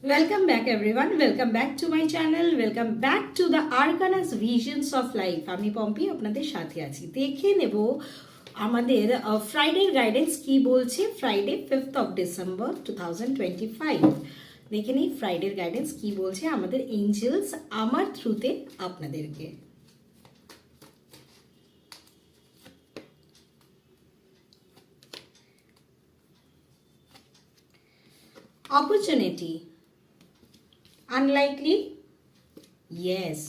Welcome back everyone, welcome back to my channel, welcome back to the Arcanas Visions of Life. আমি পম্পি আপনাদের সাথে আছি। দেখে নেব আমাদের ফ্রাইডে গাইডেন্স কি বলছে ফ্রাইডে 5th of December 2025। দেখে নিই ফ্রাইডের গাইডেন্স কি বলছে আমাদের এঞ্জেলস আমার থ্রুতে আপনাদেরকে। Opportunity, unlikely, yes.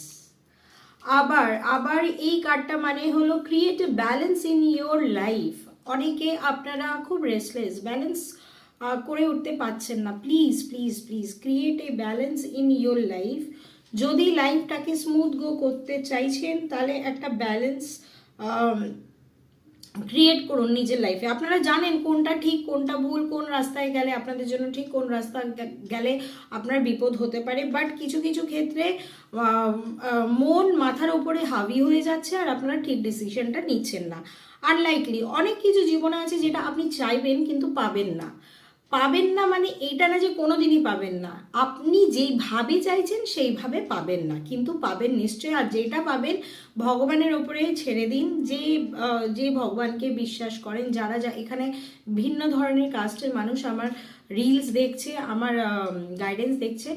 আবার এই কার্ডটা মানে হলো create a balance in your life. অনেকে আপনারা খুব রেস্টলেস, ব্যালেন্স করে উঠতে পারছেন না। Please please please create a balance in your life. যদি লাইফটাকে স্মুথ গো করতে চাইছেন তাহলে একটা ব্যালেন্স ক্রিয়েট করুন নিজের লাইফে। আপনারা জানেন কোনটা ঠিক কোনটা ভুল, কোন রাস্তায় গেলে আপনাদের জন্য ঠিক, কোন রাস্তা গেলে আপনার বিপদ হতে পারে। বাট কিছু কিছু ক্ষেত্রে মন মাথার উপরে হাবি হয়ে যাচ্ছে আর আপনারা ঠিক ডিসিশনটা নিচ্ছেন না। আনলাইকলি, অনেক কিছু জীবনে আছে যেটা আপনি চাইবেন কিন্তু পাবেন না। পাবেন না মানে এইটা না যে কোনো দিনই পাবেন না, আপনি যেইভাবে চাইছেন সেইভাবে পাবেন না, কিন্তু পাবেন নিশ্চয়ই। আর যেটা পাবেন ভগবানের ওপরে ছেড়ে দিন। যে ভগবানকে বিশ্বাস করেন, যারা এখানে ভিন্ন ধরনের কাস্টের মানুষ আমার রিলস দেখছে, আমার গাইডেন্স দেখছে,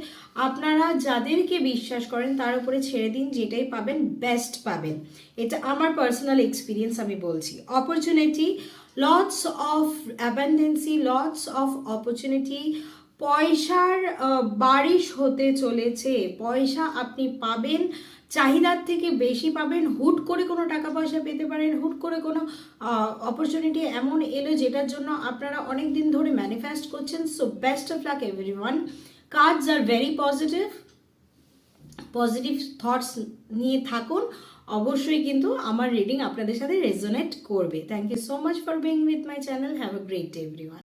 আপনারা যাদেরকে বিশ্বাস করেন তার উপরে ছেড়ে দিন, যেটাই পাবেন বেস্ট পাবেন। এটা আমার পার্সোনাল এক্সপিরিয়েন্স আমি বলছি। Opportunity, lots of abundancy, lots of opportunity. পয়সার বারিশ হতে চলেছে, পয়সা আপনি পাবেন, চাহিদার থেকে বেশি পাবেন। হুট করে কোনো টাকা পয়সা পেতে পারেন, হুট করে কোনো অপরচুনিটি এমন এলো যেটার জন্য আপনারা অনেক দিন ধরে ম্যানিফেস্ট করছেন। So best of luck everyone. Cards are very positive, positive thoughts নিয়ে থাকুন। অবশ্যই কিন্তু আমার রিডিং আপনাদের সাথে রেজোনেট করবে। Thank you so much for being with my channel. Have a great day everyone.